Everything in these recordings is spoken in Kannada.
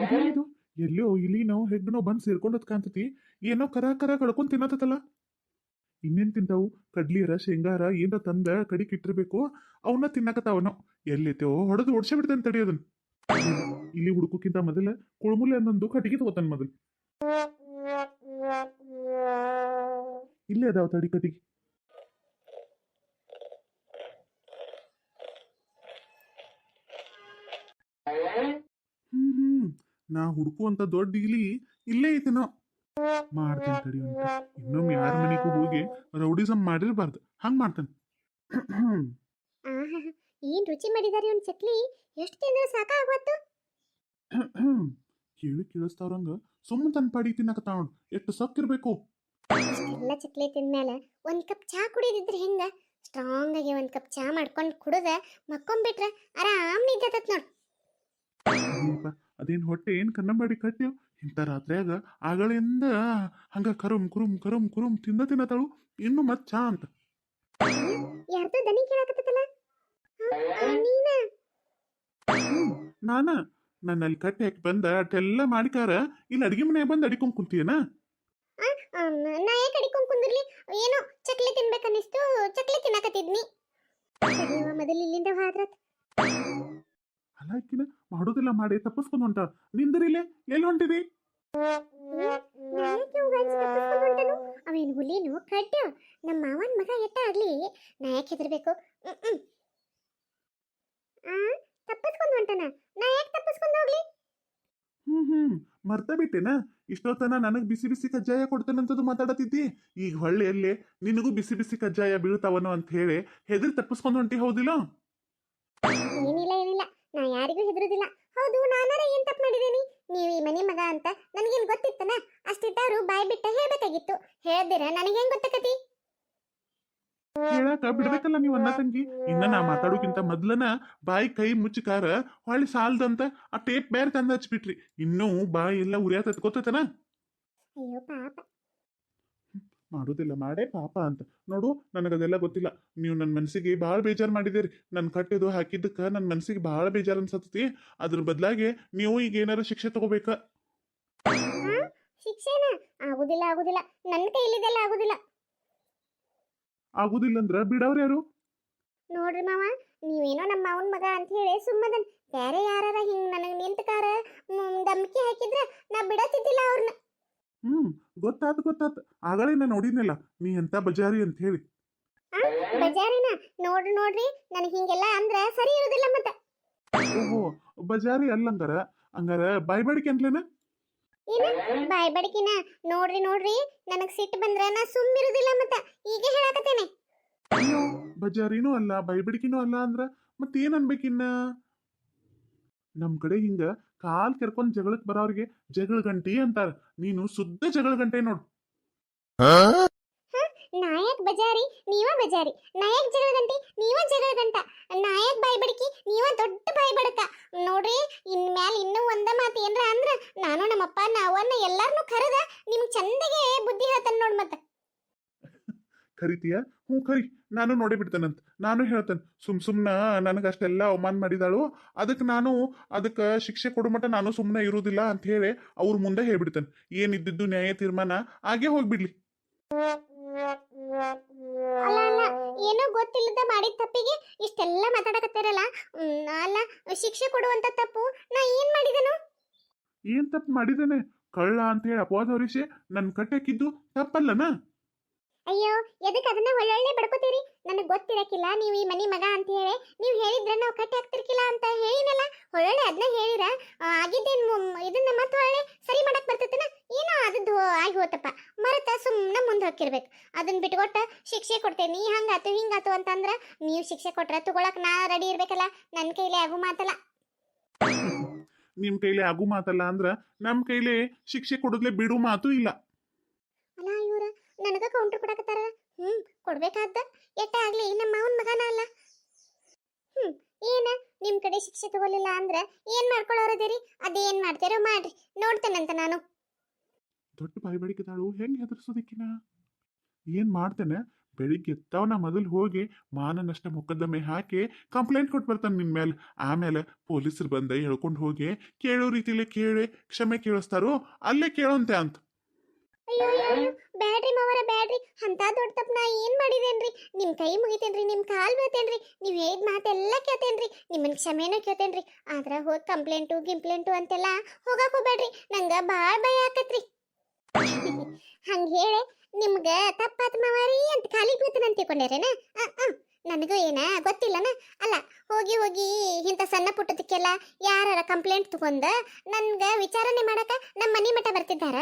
ಇದೇನಿದು ಎಲ್ಲೋ ಇಲಿನೋ ಹೆಗ್ನೋ ಬಂದು ಸೇರ್ಕೊಂಡದ್ ಕಾಣ್ತತಿ. ಏನೋ ಕರ ಕರ ಕಳ್ಕೊಂಡ್ ತಿನ್ನತ್ತಲ್ಲ. ಇನ್ನೇನ್ ತಿಂತಾವು? ಕಡ್ಲಿಯರ ಶೇಂಗಾರ ಏನ್ರ ತಂದ ಕಡಿಕ್ ಇಟ್ಟಿರ್ಬೇಕು. ಅವನ್ನ ತಿನ್ನಕತ್ತಾವನೋ. ಎಲ್ಲೈತೋ ಹೊಡೆದು ಓಡ್ಸೇ ಬಿಡ್ತಾನೆ ತಡಿಯೋದನ್. ಇಲ್ಲಿ ಹುಡುಕಕ್ಕಿಂತ ಮೊದಲ ಕುಳ್ಮುಲೆ ಅನ್ನೊಂದು ಕಟ್ಟಿಗೆ ತಗೋತಾನ ಮೊದಲು. ಇಲ್ಲೇ ಅದಾವ ತಡಿ ಕಟ್ಟಿಗೆ. ಹ್ಮ್ ನಾ ಹುಡುಕುವಂತ ದೊಡ್ಡ ಇಲಿ ಇಲ್ಲೇ ಐತೆನೋ. ಮಾಡ್ತೇನೆ ತಡಿ ಅಂತ. ಇನ್ನೊಮ್ಮೆ ಯಾರ ಮನೆಗೂ ಹೋಗಿ ರೌಡಿಸಮ್ ಮಾಡಿರ್ಬಾರ್ದು. ಹಂಗ್ ಮಾಡ್ತಾನೆ. ಆಹಾ, ಏನ್ ರುಚಿ ಮಾಡಿದಾರಿ ಒಂದ್ ಚಕ್ಲಿ. ಎಷ್ಟು ತಿಂದ್ರೆ ಸಾಕಾಗ್ವತ್ತು. ಕೇಳಿ ಕೇಳಿಸ್ತಾವ್ರಂಗ ಸುಮ್ಮನೆ ತನ್ನ ಪಾಡಿ ತಿನ್ನಕತ್ತಾವ ನೋಡು. ಎಷ್ಟು ಸೊಕ್ಕಿರ್ಬೇಕು. ಎಲ್ಲ ಚಕ್ಲಿ ತಿಂದ್ಮೇಲೆ ಒಂದ್ ಕಪ್ ಚಾ ಕುಡಿದಿದ್ರೆ ಹೆಂಗ? ಸ್ಟ್ರಾಂಗ್ ಆಗಿ ಒಂದ್ ಕಪ್ ಚಾ ಮಾಡ್ಕೊಂಡ್ ಕುಡಿದ ಮಕ್ಕೊಂಡ್ಬಿಟ್ರೆ ಆರಾಮ್ ನಿದ್ದತತ್ ನೋಡ್. ಅಯ್ಯಪ್ಪ, ಅದೇನ್ ಹೊಟ್ಟೆ ಏನ್ ಕನ್ನಂಬಾಡಿ ಕಟ್ಟ್ಯೋ ಇಂಥ ರಾತ್ರಿಯಾಗ ಆಗಳಿಂದ ಹಂಗ ಕರುಮ್ ಕುರುಮ್ ಕರುಮ್ ಕುರುಮ್ ತಿನ್ನತಾಳು. ಇನ್ನು ಮತ್ ಚಾ ಅಂತ. ಯಾರ್ದೋ ದನಿ ಕೇಳಾಕತ್ತಲ್ಲ. ನೀನ? ನಾನ ನನ್ನ ಅಲ್ಲಿ ಕಟ್ಟಿ ಹಾಕಿ ಬಂದ ಅಟ್ಟೆಲ್ಲ ಮಾಡಿಕಾರ ಇಲ್ಲಿ ಅಡಿಗೆ ಮನೆಯಾಗ ಬಂದು ಅಡಿಕೊಂಡ್ ಕುಂತೀಯನ? ನಾ ಯಾಕೆ ಅಡಿಕೊಂಡ್ ಕುಂದಿರ್ಲಿ? ಏನೋ ಚಕ್ಲಿ ತಿನ್ಬೇಕನ್ನಿಸ್ತು, ಚಕ್ಲಿ ತಿನ್ನಕತ್ತಿದ್ನಿ. ಮೊದಲು ಇಲ್ಲಿಂದ ಹೋದ್ರತ್. ಅಲಾಕಿನ ಮಾಡೋದಿಲ್ಲ ಮಾಡಿ ತಪ್ಪಿಸ್ಕೊಂಡ್ ಹೊಂಟ. ನಿಂದ್ರಿಲೆ ಎಲ್ಲಿ ಹೊಂಟಿದಿ? ಅವೇನು ಹುಲಿನು ಕಡ್ಡು ನಮ್ಮ ಮಾವನ್ ಮಗ ಎಟ್ಟ ಆಗ್ಲಿ ನಾ ಯಾಕೆ ಹೆದರ್ಬೇಕು? ತಪ್ಪಿಸ್ಕೊಂಡ್ ಹೊಂಟನ. ನಾ ಯಾಕೆ ತಪ್ಪಿಸ್ಕೊಂಡ್ ಹೋಗ್ಲಿ? ಮರ್ತ ಬಿಟ್ಟೆನ? ಇಷ್ಟೊತ್ತನ ನನಗ್ ಬಿಸಿ ಬಿಸಿ ಕಜ್ಜಾಯ ಕೊಡ್ತೇನಂತದ್ದು ಮಾತಾಡತಿದ್ದಿ. ಈಗ ಹೊಳ್ಳೆಯಲ್ಲಿ ನಿನಗೂ ಬಿಸಿ ಬಿಸಿ ಕಜ್ಜಾಯ ಬೀಳ್ತಾವನೋ ಅಂತ ಹೇಳಿ ಹೆದರಿ ತಪ್ಪಿಸ್ಕೊಂಡ್ ಹೊಂಟಿ, ಹೌದಿಲ್ಲ? ಏನಿಲ್ಲ ಏನಿಲ್ಲ, ನಾ ಯಾರಿಗೂ ಹೆದರುದಿಲ್ಲ. ಹೌದು, ನಾನಾರ ಏನ್ ತಪ್ಪು ಮಾಡಿದೇನಿ? ನೀವು ಈ ಮನೆ ಮಗ ಅಂತ ನನಗೇನ್ ಗೊತ್ತಿತ್ತನ? ಅಷ್ಟಿಟ್ಟಾರು ಬಾಯ್ ಬಿಟ್ಟ ಹೇಳ್ಬೇಕಾಗಿತ್ತು. ಹೇಳ್ದಿರ ನನಗೇನ್ ಗೊತ್ತಕತಿ? ಹೇಳಾಕ ಬಿಡ್ಬೇಕಲ್ಲ ನೀವು ಅನ್ನ ತಂಗಿ. ಇನ್ನ ನಾ ಮಾತಾಡೋಕ್ಕಿಂತ ಮೊದ್ಲನ ಬಾಯಿ ಕೈ ಮುಚ್ಚಿಕಾರ ಹೊಳ್ಳಿ ಸಾಲ್ದಂತ ಆ ಟೇಪ್ ಬೇರೆ ತಂದ ಹಚ್ಬಿಟ್ರಿ. ಇನ್ನೂ ಬಾಯಿ ಎಲ್ಲ ಉರಿಯಾತ ಎತ್ಕೋತನ. ಅಯ್ಯೋ ಪಾಪ. ಮಾಡೋದಿಲ್ಲ ಮಾಡೇ ಪಾಪ ಅಂತ ನೋಡು. ನನಗದೆಲ್ಲ ಗೊತ್ತಿಲ್ಲ. ನೀವು ನನ್ನ ಮನಸ್ಸಿಗೆ ಭಾಳ ಬೇಜಾರು ಮಾಡಿದಿರಿ. ನನ್ನ ಕಟ್ಟಿದು ಹಾಕಿದ್ದಕ್ಕೆ ನನ್ನ ಮನಸ್ಸಿಗೆ ಭಾಳ ಬೇಜಾರು ಅನ್ಸತ್ತತಿ. ಅದ್ರ ಬದಲಾಗಿ ನೀವು ಈಗ ಏನಾರ ಶಿಕ್ಷೆ ತಗೋಬೇಕ. ಶಿಕ್ಷೆನ? ಆಗುದಿಲ್ಲ ಆಗುದಿಲ್ಲ, ನನ್ನ ಕೈಲಿದೆಲ್ಲ ಆಗುದಿಲ್ಲ. ಆಗುದಿಲ್ಲ ಅಂದ್ರ ಬಿಡವ್ರ ಯಾರು? ನೋಡ್ರಿ ಮಾವ, ನೀವೇನೋ ನಮ್ಮ ಮಾವನ್ ಮಗ ಅಂತ ಹೇಳಿ ಸುಮ್ಮದನ್. ಬೇರೆ ಯಾರಾರ ಹಿಂಗ್ ನನಗ್ ನಿಂತಕಾರ ಧಮ್ಕಿ ಹಾಕಿದ್ರ ನಾ ಬಿಡತಿದ್ದಿಲ್ಲ ಅವ್ರನ್ನ. ಗೊತ್ತಾತ್. ಆಗಳೇ ನಾ ನೋಡಿದ್ನಲ್ಲ ನೀ ಎಂತ ಬಜಾರಿ ಅಂತ ಹೇಳಿ. ಬಜಾರಿನ? ನೋಡ್ರಿ ನನಗ್ ಹಿಂಗೆಲ್ಲ ಅಂದ್ರ ಸರಿ ಇರುದಿಲ್ಲ ಮತ್ತ. ಓಹೋ, ಬಜಾರಿ ಅಲ್ಲಂಗಾರ. ಹಂಗಾರ ಬಾಯ್ಬಾಡಿಕೆ ಅಂತಲೇನ? ಏನ ಬಾಯ್ ಬಡಕಿನ? ನೋಡ್ರಿ ನನಗ್ ಸಿಟ್ಟು ಬಂದ್ರ ನಾ ಸುಮ್ಮಿರುದಿಲ್ಲ ಮತ್ತ. ಈಗ ಹೇಳಾಕತ್ತೇನೆ. ಅಯ್ಯೋ, ಬಜಾರಿನೂ ಅಲ್ಲ ಬಾಯ್ಬಾಡಿಕೆನೂ ಅಲ್ಲ ಅಂದ್ರ ಮತ್ತೇನ್ ಅನ್ಬೇಕಿನ್ನ? ನಮ್ ಕಡೆ ಹಿಂಗ ಕಾಲ್ ಕೆರ್ಕೊಂಡ್ ಜಗಳಕ್ ಬರೋರಿಗೆ ಜಗಳ ಗಂಟಿ ಅಂತಾರ. ನೀನು ಶುದ್ಧ ಜಗಳ ಗಂಟೆ ನೋಡು. ನಾಯಕ್ ಬಜಾರಿ ನೀವ ಬಜಾರಿ, ನಾಯಕ್ ಜಗಳ ಗಂಟಿ ನೀವ ಜಗಳ ಗಂಟ, ನಾಯಕ್ ಬಾಯ್ ಬಡಕಿ ನೀವ ದೊಡ್ಡ ಬಾಯ್ ಬಡಕ. ನೋಡ್ರಿ, ಇನ್ಮ್ಯಾಲ ಇನ್ನೂ ಒಂದ ಮಾತು ಏನ್ರ ಅಂದ್ರ ನಾನು ನಮ್ಮಪ್ಪ ನಾವನ್ನ ಎಲ್ಲಾರನು ಕರೆದ ನಿಮ್ಗ್ ಚಂದಗೆ ಬುದ್ಧಿ ಹೇಳ್ತಾನ ನೋಡ್ ಮತ್ತ. ಕರಿತೀಯ? ಹ್ಞೂ ಕರಿ. ನಾನು ನೋಡಿ ಬಿಡ್ತೇನಂತ. ನಾನು ಹೇಳ್ತೇನೆ. ಸುಮ್ನ ನನಗಷ್ಟೆಲ್ಲ ಅವಮಾನ ಮಾಡಿದಾಳು. ಅದಕ್ಕೆ ಶಿಕ್ಷೆ ಕೊಡು ಮಟ್ಟ ನಾನು ಸುಮ್ಮನೆ ಇರುವುದಿಲ್ಲ ಅಂತ ಹೇಳಿ ಅವ್ರ ಮುಂದೆ ಹೇಳ್ಬಿಡ್ತೇನೆ. ಏನಿದ್ದು ನ್ಯಾಯ ತೀರ್ಮಾನ ಆಗೇ ಹೋಗ್ಬಿಡ್ಲಿ. ಅಲ್ಲ ಅಲ್ಲ, ಏನೋ ಗೊತ್ತಿಲ್ಲದ ಮಾಡಿದ ತಪ್ಪಿಗೆ ಇಷ್ಟೆಲ್ಲ ಮಾತಾಡಕತ್ತಿರಲ್ಲ. ಅಲ್ಲ, ಶಿಕ್ಷೆ ಕೊಡುವಂತ ತಪ್ಪು ನಾ ಏನ್ ಮಾಡಿದನು? ಏನ್ ತಪ್ಪು ಮಾಡಿದ್ದೇನೆ? ಕಳ್ಳ ಅಂತ ಹೇಳಿ ಅಪವಾದ ಹೊರಿಸಿ ನನ್ನ ಕಟ್ಟಾಕಿದ್ದು ತಪ್ಪಲ್ಲನ? ಅಯ್ಯೋ, ಎದಕ್ಕೆ ಅದನ್ನ ಒಳ್ಳೊಳ್ಳೆ ಬಡ್ಕೋತೀರಿ? ನನಗೆ ಗೊತ್ತಿರಕ್ಕಿಲ್ಲ ನೀವು ಈ ಮನಿ ಮಗ ಅಂತ ಹೇಳಿ. ನೀವು ಹೇಳಿದ್ರೆ ನಾವು ಕಟ್ಟಿ ಹಾಕ್ತಿರ್ಕಿಲ್ಲ ಅಂತ ಹೇಳಿನಲ್ಲ. ಒಳ್ಳೊಳ್ಳೆ ಅದನ್ನ ಹೇಳಿರ ಆಗಿದ್ದೇನು ಇದನ್ನ ಮತ್ತೆ ಒಳ್ಳೆ ಸರಿ ಮಾಡಕ್ ಬರ್ತೈತನ? ಏನೋ ಅದದ್ದು ಆಗಿ ಹೋತಪ್ಪ, ಮರತ ಸುಮ್ಮನೆ ಮುಂದೆ ಹೋಗಿರ್ಬೇಕು. ಅದನ್ನ ಬಿಟ್ಕೊಟ್ಟ ಶಿಕ್ಷೆ ಕೊಡ್ತೇನೆ ಹಂಗಾತು ಹಿಂಗಾತು ಅಂತಂದ್ರ ನೀವು ಶಿಕ್ಷೆ ಕೊಟ್ರ ತಗೊಳಕ್ ನಾ ರೆಡಿ ಇರ್ಬೇಕಲ್ಲ. ನನ್ನ ಕೈಲಿ ಆಗು ಮಾತಲ್ಲ. ನಿಮ್ ಕೈಲಿ ಆಗು ಮಾತಲ್ಲ ಅಂದ್ರ ನಮ್ ಕೈಲಿ ಶಿಕ್ಷೆ ಕೊಡದ್ಲೆ ಬಿಡು ಮಾತು ಇಲ್ಲ. ಅಲ್ಲ ಇವ್ರ ನನಗ ಕೌಂಟರ್ ಕೊಡಕತ್ತಾರ. ಕೊಡ್ಬೇಕಾದ ಎಟ್ಟ ಆಗ್ಲಿ ನಮ್ಮ ಮಾವನ್ ಮಗನ ಅಲ್ಲ. ಏನ ನಿಮ್ ಕಡೆ ಶಿಕ್ಷೆ ತಗೊಲಿಲ್ಲ ಅಂದ್ರ ಏನ್ ಮಾಡ್ಕೊಳ್ಳೋರದಿರಿ? ಅದೇನ್ ಮಾಡ್ತೀರೋ ಮಾಡ್ರಿ, ನೋಡ್ತೇನಂತ ನಾನು. ದೊಡ್ಡ ಬಾಯಿ ಬಡಿಕೆದಾಳು ಹೆಂಗ್ ಹೆದರ್ಸೋದಿಕ್ಕಿನ? ಏನ್ ಮಾಡ್ತೇನೆ? ಬೆಳಿಗ್ಗೆ ಎತ್ತಾವನ ಮೊದಲು ಹೋಗಿ ಮಾನನಷ್ಟ ಮೊಕದ್ದಮೆ ಹಾಕಿ ಕಂಪ್ಲೇಂಟ್ ಕೊಟ್ಟು ಬರ್ತಾನೆ ನಿನ್ ಮೇಲೆ. ಆಮೇಲೆ ಪೊಲೀಸರು ಬಂದ ಹೇಳ್ಕೊಂಡು ಹೋಗಿ ಕೇಳೋ ರೀತಿಲೇ ಕೇಳಿ ಕ್ಷಮೆ ಕೇಳಿಸ್ತಾರೋ ಅಲ್ಲೇ ಕೇಳೋಂತೆ ಅಂತ. ಅಯ್ಯೋ ಅಯ್ಯೋ ಅಯ್ಯೋ, ಬ್ಯಾಡ್ರಿ ಮಾವರ ಬ್ಯಾಡ್ರಿ, ಅಂತ ದೊಡ್ಡ ತಪ್ಪು ನಾ ಏನ್ ಮಾಡಿದೇನ್ರಿ? ನಿಮ್ ಕೈ ಮುಗಿತೇನ್ರಿ, ನಿಮ್ ಕಾಲ್ ಬೀಳ್ತೇನ್ರಿ, ನೀವ್ ಹೇಳಿದ ಮಾತೆಲ್ಲ ಕೇಳ್ತೇನ್ರಿ, ನಿಮ್ಮನ್ ಕ್ಷಮೆನೂ ಕೇಳ್ತೇನ್ರಿ. ಆದ್ರ ಹೋಗಿ ಗಿಂಪ್ಲೇಂಟು ಅಂತೆಲ್ಲ ಹೋಗಕ್ ಹೋಗ್ಬೇಡ್ರಿ, ನಂಗ ಬಾಳ್ ಭಯ ಆಕತ್ರಿ. ಹಂಗ ಹೇಳಿ ನಿಮ್ಗ ತಪ್ಪಾತ್ ಮಾವಾರಿ ಅಂತ ಕಾಲಿಗೆ ಬೀಳ್ತೇನೆ ತಿಳ್ಕೊಂಡೇರೇನ? ನನಗೂ ಏನ ಗೊತ್ತಿಲ್ಲನ. ಅಲ್ಲ, ಹೋಗಿ ಹೋಗಿ ಇಂಥ ಸಣ್ಣ ಪುಟ್ಟದಕ್ಕೆಲ್ಲ ಯಾರ ಕಂಪ್ಲೇಂಟ್ ತಗೊಂಡ ನನ್ಗ ವಿಚಾರಣೆ ಮಾಡಕ ನಮ್ಮ ಮನಿ ಮಠ ಬರ್ತಿದ್ದಾರ.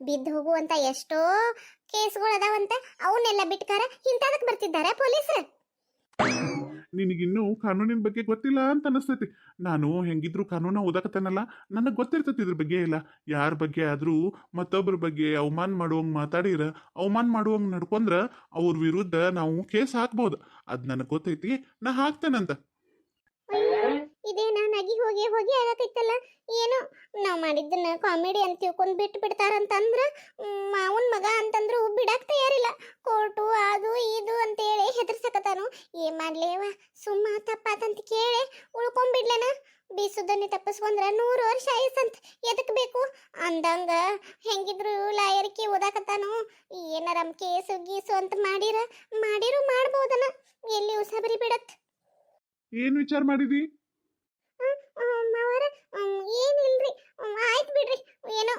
ಬಿದ್ದು ಹೋಗುವಂತ ಎಷ್ಟೋ ಕೇಸ್ಗಳು ಅದಾವಂತ, ಅವನ್ನೆಲ್ಲ ಬಿಟ್ಕಾರ ಇಂಥದಕ್ಕೆ ಬರ್ತಿದ್ದಾರ ಪೊಲೀಸರು. ನಿನಗಿನ್ನೂ ಕಾನೂನಿನ ಬಗ್ಗೆ ಗೊತ್ತಿಲ್ಲ ಅಂತ ಅನಿಸ್ತೈತಿ. ನಾನು ಹೆಂಗಿದ್ರು ಕಾನೂನ ಓದಾಕತ್ತೇನಲ್ಲ, ನನಗೆ ಗೊತ್ತಿರ್ತೈತಿ ಇದ್ರ ಬಗ್ಗೆ ಎಲ್ಲ. ಯಾರ ಬಗ್ಗೆ ಆದರೂ ಮತ್ತೊಬ್ಬರ ಬಗ್ಗೆ ಅವಮಾನ ಮಾಡುವಂಗೆ ಮಾತಾಡಿರ, ಅವಮಾನ ಮಾಡುವಂಗೆ ನಡ್ಕೊಂಡ್ರ ಅವ್ರ ವಿರುದ್ಧ ನಾವು ಕೇಸ್ ಹಾಕ್ಬೋದು. ಅದು ನನಗೆ ಗೊತ್ತೈತಿ, ನಾ ಹಾಕ್ತೇನಂತ. ಅಯ್ಯೋ, ಇದೇನ ನಗಿ ಹೋಗಿ ಹೋಗಿ ಆಗತ್ತೈತಲ್ಲ. ಏನೋ ನಾವ್ ಮಾಡಿದ್ದನ್ನ ಕಾಮಿಡಿ ಅಂತ ತಿಳ್ಕೊಂಡ್ ಬಿಟ್ಟು ಬಿಡ್ತಾರಂತಂದ್ರ ಮಾವನ್ ಮಗ ಅಂತಂದ್ರು ಬಿಡಕ್ ತಯಾರಿಲ್ಲ. ಕೋರ್ಟು ಅದು ಇದು ಅಂತೇಳಿ ಹೆದರ್ಸಕತಾನು. ಏನ್ ಮಾಡ್ಲೇವ, ಸುಮ್ಮ ತಪ್ಪಾತಂತ ಕೇಳಿ ಉಳ್ಕೊಂಡ್ಬಿಡ್ಲೇನ. ಬೀಸುದನ್ನಿ ತಪ್ಪಿಸ್ಕೊಂಡ್ರ 100 ವರ್ಷ ಆಯ್ಸಂತ ಎದಕ್ ಬೇಕು ಅಂದಂಗ. ಹೆಂಗಿದ್ರು ಲಾಯರ್ಕಿ ಓದಾಕತ್ತಾನು. ಏನಾರ ಕೇಸು ಗೀಸು ಅಂತ ಮಾಡಿರು ಮಾಡ್ಬೋದನ. ಎಲ್ಲಿ ಉಸಾಬರಿ ಬಿಡತ್. ಏನು ವಿಚಾರ ಮಾಡಿದಿ? ಮಾವರ ಏನಿಲ್ರಿ, ಆಯ್ತು ಬಿಡ್ರಿ. ಏನೋ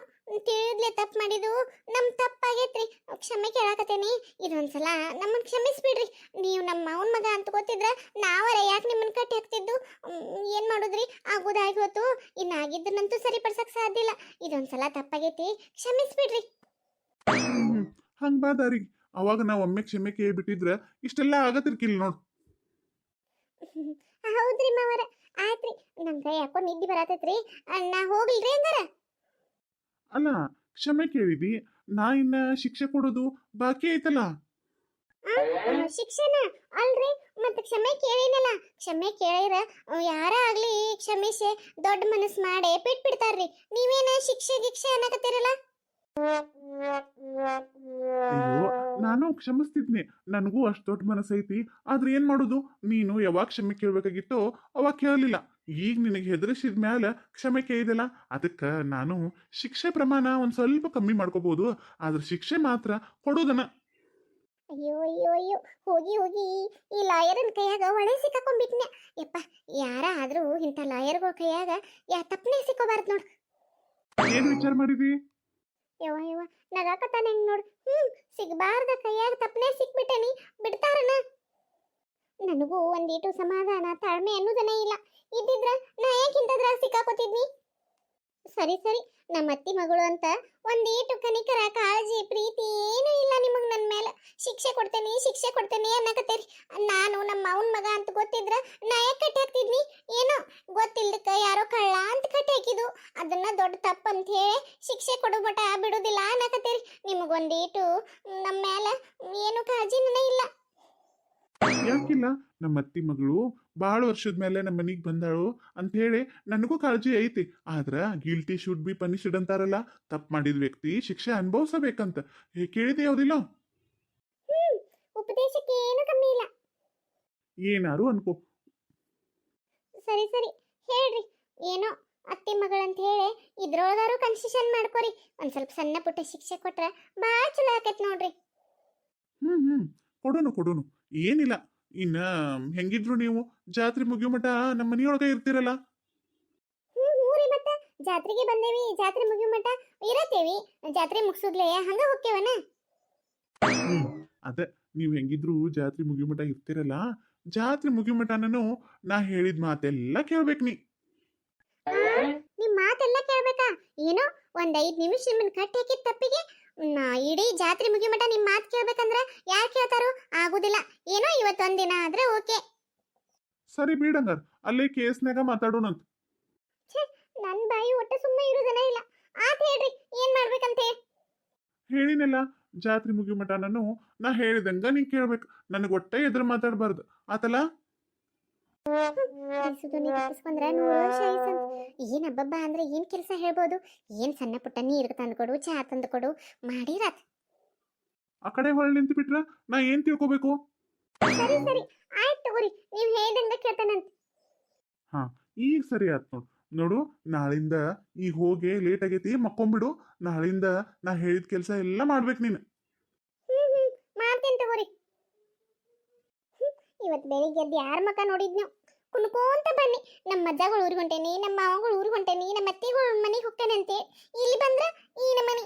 ತಿಳಿದ್ಲೆ ತಪ್ಪು ಮಾಡಿದ್ದು ನಮ್ ತಪ್ಪಾಗೈತ್ರಿ, ಕ್ಷಮೆ ಕೇಳಾಕತ್ತೇನಿ. ಇದೊಂದ್ಸಲ ನಮ್ಮನ್ನ ಕ್ಷಮಿಸ್ಬಿಡ್ರಿ. ನೀವು ನಮ್ಮ ಮಾವನ ಮಗ ಅಂತ ಗೊತ್ತಿದ್ರ ನಾವರ ಯಾಕೆ ನಿಮ್ಮನ್ನ ಕಟ್ಟಿ ಹಾಕ್ತಿದ್ದು? ಏನ್ ಮಾಡುದ್ರಿ, ಆಗೋದಾಗಿ ಹೋತು. ಇನ್ನಾಗಿದ್ದನ್ನಂತೂ ಸರಿಪಡ್ಸಕ್ ಸಾಧ್ಯ ಇಲ್ಲ. ಇದೊಂದ್ಸಲ ತಪ್ಪಾಗೈತಿ, ಕ್ಷಮಿಸ್ಬಿಡ್ರಿ. ಹಂಗೆ ಬಾ ದಾರಿಗೆ. ಅವಾಗ ನಾವು ಒಮ್ಮೆ ಕ್ಷಮೆ ಕೇಳ್ಬಿಟ್ಟಿದ್ರ ಇಷ್ಟೆಲ್ಲ ಆಗತ್ತಿರ್ಕಿಲ್ಲ ನೋಡು. ಹೌದ್ರಿ ಮಾವರ, ಆಯ್ತ್ರಿ. ನಮ್ಗ ಯಾಕೋ ನಿದ್ದೆ ಬರತೈತ್ರಿ, ನಾ ಹೋಗ್ಲ್ರಿ ಹಂಗಾರ. ಅಲ್ಲ, ಕ್ಷಮೆ ಕೇಳಿದಿ, ನಾ ಇನ್ನ ಶಿಕ್ಷೆ ಕೊಡೋದು ಬಾಕಿ ಐತಲ್ಲ. ಶಿಕ್ಷೆನ ಅಲ್ರಿ, ಮತ್ತೆ ಕ್ಷಮೆ ಕೇಳಿನಲ್ಲ. ಕ್ಷಮೆ ಕೇಳಿರ ಯಾರ ಆಗ್ಲಿ ಕ್ಷಮಿಸಿ ದೊಡ್ಡ ಮನಸ್ಸು ಮಾಡಿ ಬಿಟ್ಬಿಡ್ತಾರ್ರಿ. ನೀವೇನ ಶಿಕ್ಷೆ ಗಿಕ್ಷೆ ಅನ್ನಕತ್ತೀರಲ್ಲ. ಅಯ್ಯೋ, ನಾನು ಕ್ಷಮಿಸ್ತಿದ್ನಿ, ನನಗೂ ಅಷ್ಟು ದೊಡ್ಡ ಮನಸ್ಸೈತಿ. ಆದ್ರೆ ಏನ್ ಮಾಡೋದು, ನೀನು ಯಾವಾಗ ಕ್ಷಮೆ ಕೇಳ್ಬೇಕಾಗಿತ್ತೋ ಅವಾಗ ಕೇಳಲಿಲ್ಲ. ಈಗ ನಿನಗೆ ಹೆದರಿಸಿದ ಮ್ಯಾಲ ಕ್ಷಮೆ ಕೇಳಿದಲ್ಲ, ಅದಕ್ಕೆ ನಾನು ಶಿಕ್ಷೆ ಪ್ರಮಾಣ ಒಂದ್ ಸ್ವಲ್ಪ ಕಮ್ಮಿ ಮಾಡ್ಕೋಬಹುದು, ಆದ್ರೆ ಶಿಕ್ಷೆ ಮಾತ್ರ ಕೊಡೋದನ್ನ. ಅಯ್ಯೋ ಅಯ್ಯೋ ಅಯ್ಯೋ, ಹೋಗಿ ಹೋಗಿ ಈ ಲಾಯರನ್ ಕೈಯಾಗ ಒಳ್ಳೆ ಸಿಕ್ಕಾಕೊಂಡ್ಬಿಟ್ನೆ. ಯಪ್ಪ, ಯಾರ ಆದ್ರೂ ಇಂಥ ಲಾಯರ್ಗಳ ಕೈಯಾಗ ತಪ್ಪನೆ ಸಿಕ್ಕೋಬಾರ್ದು ನೋಡು. ಏನ್ ವಿಚಾರ ಮಾಡಿದಿ? ಯವ್ವ ಯವ್ವ, ನಗಾಕತ್ತಾನ ಹೆಂಗ್ ನೋಡು. ಸಿಗಬಾರ್ದ ಕೈಯಾಗ ತಪ್ಪನೆ ಸಿಕ್ಬಿಟ್ಟೇನಿ, ಬಿಡ್ತಾರನ? ನನಗೂ ಒಂದೀಟು ಸಮಾಧಾನ ತಾಳ್ಮೆ ಅನ್ನೋದನೇ ಇಲ್ಲ. ಇದ್ದಿದ್ರ ನಾ ಯಾಕಿಂತದ್ರ ಸಿಕ್ಕಾಕೋತಿದ್ನಿ? ಸರಿ ಸರಿ, ನಮ್ಮ ಅತ್ತಿ ಮಗಳು ಅಂತ ಒಂದೀಟು ಕನಿಕರ ಕಾಳಜಿ ಪ್ರೀತಿ ಏನೂ ಇಲ್ಲ ನಿಮಗ್ ನನ್ನ ಮೇಲೆ. ಶಿಕ್ಷೆ ಕೊಡ್ತೇನೆ ಅನ್ನಕತ್ತೇರಿ. ನಾನು ನಮ್ಮ ಅವನ ಮಗ ಅಂತ ಗೊತ್ತಿದ್ರ ನಾ ಯಾಕೆ ಕಟ್ಟಿ ಹಾಕ್ತಿದ್ನಿ? ಏನೋ ಗೊತ್ತಿಲ್ದಕ್ಕ ಯಾರೋ ಕಳ್ಳ ಅಂತ ಕಟ್ಟಿ ಹಾಕಿದ್ದು, ಅದನ್ನ ದೊಡ್ಡ ತಪ್ಪು ಅಂತ ಹೇಳಿ ಶಿಕ್ಷೆ ಕೊಡೋ ಮಟ ಬಿಡುದಿಲ್ಲ ಅನ್ನಕತ್ತೇರಿ. ನಿಮಗೊಂದೀಟು ನಮ್ಮ ಮೇಲೆ ಏನು ಕಾಳಜಿನೇ ಇಲ್ಲ. ಯಾಕಿಲ್ಲ, ನಮ್ಮ ಅತ್ತಿ ಮಗಳು ಭಾಳ ವರ್ಷದ ಮೇಲೆ ನಮ್ಮ ಮನೆಗೆ ಬಂದಾಳು ಅಂತ ಹೇಳಿ ನನಗೂ ಕಾಳಜಿ ಐತಿ. ಆದ್ರ ಗಿಲ್ಟಿ ಶುಡ್ ಬಿ ಪನಿಷ್ಡ್ ಅಂತಾರಲ್ಲ, ತಪ್ಪು ಮಾಡಿದ ವ್ಯಕ್ತಿ ಶಿಕ್ಷೆ ಅನುಭವಿಸಬೇಕಂತ. ಕೇಳಿದೆ ಯಾವುದಿಲ್ಲ? ಉಪದೇಶಕ್ಕೆ ಏನು ಕಮ್ಮಿ ಇಲ್ಲ. ಏನಾರು ಅನ್ಕೋ. ಸರಿ ಸರಿ, ಹೇಳ್ರಿ. ಏನೋ ಅತ್ತಿ ಮಗಳಂತ ಹೇಳಿ ಇದ್ರೊಳಗಾರು ಕನ್ಸೆಷನ್ ಮಾಡ್ಕೊರಿ. ಒಂದ್ ಸ್ವಲ್ಪ ಸಣ್ಣ ಪುಟ್ಟ ಶಿಕ್ಷೆ ಕೊಟ್ರ ಭಾಳ ಚಲೋ ಆಕೈತ್ ನೋಡ್ರಿ. ಕೊಡೋನು ಏನಿಲ್ಲ. ಇನ್ನ ಹೆಂಗಿದ್ರು ನೀವು ಜಾತ್ರೆ ಮುಗಿಯೋ ಮಟ ನಮ್ಮ ಮನಿಯೊಳಗ ಇರ್ತಿರಲ್ಲ. ಊರಿ ಮತ್ತ ಜಾತ್ರೆಗೆ ಬಂದೇವಿ, ಜಾತ್ರೆ ಮುಗಿಯೋ ಮಟ ಇರತ್ತೇವಿ. ಜಾತ್ರೆ ಮುಗಿಸುದ್ಲೆ ಹಂಗ ಹೋಗ್ತೇವನ? ಅದ, ನೀವು ಹೆಂಗಿದ್ರು ಜಾತ್ರೆ ಮುಗಿಯೋ ಮಟ ಇರ್ತಿರಲ್ಲ. ಜಾತ್ರೆ ಮುಗಿಯೋ ಮಟನೂ ನಾ ಹೇಳಿದ ಮಾತೆಲ್ಲ ಕೇಳ್ಬೇಕು ನೀ. ನಿಮ್ ಮಾತೆಲ್ಲ ಕೇಳ್ಬೇಕಾ? ಏನೋ ಒಂದ್ 5 ನಿಮಿಷ ನಿಮ್ಮನ್ನ ಕಟ್ಟಿ ಹಾಕಿದ ತಪ್ಪಿಗೆ ಇಡೀ ಜಾತ್ರೆ ಮುಗಿಯೋ ಮಟ ನಿಮ್ ಮಾತು ಕೇಳ್ಬೇಕಂದ್ರ ಯಾರು ಕೇಳ್ತಾರೋ? ಆಗುದಿಲ್ಲ. ಏನೋ ಇವತ್ತೊಂದಿನ ಆದ್ರೆ ಓಕೆ. ಸರಿ ಬಿಡಂಗಾರ, ಅಲ್ಲೇ ಕೇಸ್ನಾಗ ಮಾತಾಡೋಣಂತ. ನನ್ ಬಾಯಿ ಒಟ್ಟ ಸುಮ್ಮನೆ ಇರುದನೇ ಇಲ್ಲ. ಆತ ಹೇಳ್ರಿ, ಏನ್ ಮಾಡ್ಬೇಕಂತ ಹೇಳಿ. ಹೇಳಿನಲ್ಲ, ಜಾತ್ರೆ ಮುಗಿಯೋ ಮಟನೂ ನಾ ಹೇಳಿದಂಗ ನೀ ಕೇಳ್ಬೇಕು. ನನಗೆ ಒಟ್ಟೆ ಎದುರು ಮಾತಾಡಬಾರ್ದು ಆತಲ್ಲ. ಸುಧುನಿ ತಪ್ಪಿಸ್ಕೊಂಡ್ರ 100 ವರ್ಷ ಆಯ್ಸಂತ. ಏನ್ ಹಬ್ಬಬ್ಬ ಅಂದ್ರೆ ಏನ್ ಕೆಲಸ ಹೇಳ್ಬೋದು? ಏನ್ ಸಣ್ಣ ಪುಟ್ಟ ನೀರು ತಂದ್ಕೊಡು, ಚಹಾ ತಂದ್ಕೊಡು ಮಾಡಿರಾತ್. ಆ ಕಡೆ ಹೊಳ್ಳಿ ನಿಂತು ಬಿಟ್ರ ನಾ ಏನ್ ತಿಳ್ಕೊಬೇಕು? ಸರಿ ಸರಿ ಆಯ್ತು ತಗೋರಿ, ನೀವು ಹೇಳಿದಂಗ ಕೇಳ್ತಾನಂತ. ಹಾ, ಈಗ ಸರಿ ಆತ್ ನೋಡು. ನೋಡು, ನಾಳಿಂದ ಈಗ ಹೋಗಿ ಲೇಟ್ ಆಗೈತಿ, ಮಕ್ಕೊಂಬಿಡು. ನಾಳಿಂದ ನಾ ಹೇಳಿದ ಕೆಲಸ ಎಲ್ಲ ಮಾಡ್ಬೇಕು ನೀನು. ಮಾಡ್ತೇನೆ ತಗೋರಿ. ಇವತ್ತು ಬೆಳಿಗ್ಗೆ ಎದ್ದು ಯಾರ ಮಕ ನೋಡಿದ್ನು ಕುಣ್ಕೋಂತ ಬನ್ನಿ, ನಮ್ಮ ಅಜ್ಜಗಳು ಊರಿಗೆ ಹೊಂಟೇನಿ, ನಮ್ಮ ಮಾವಗಳು ಊರಿಗೆ ಹೊಂಟೇನಿ, ನಮ್ಮ ಅತ್ತೆಗಳು ಮನೆಗೆ ಹೋಗ್ತೇನಂತೆ. ಇಲ್ಲಿ ಬಂದ್ರ ಈ ನಮ್ಮನಿ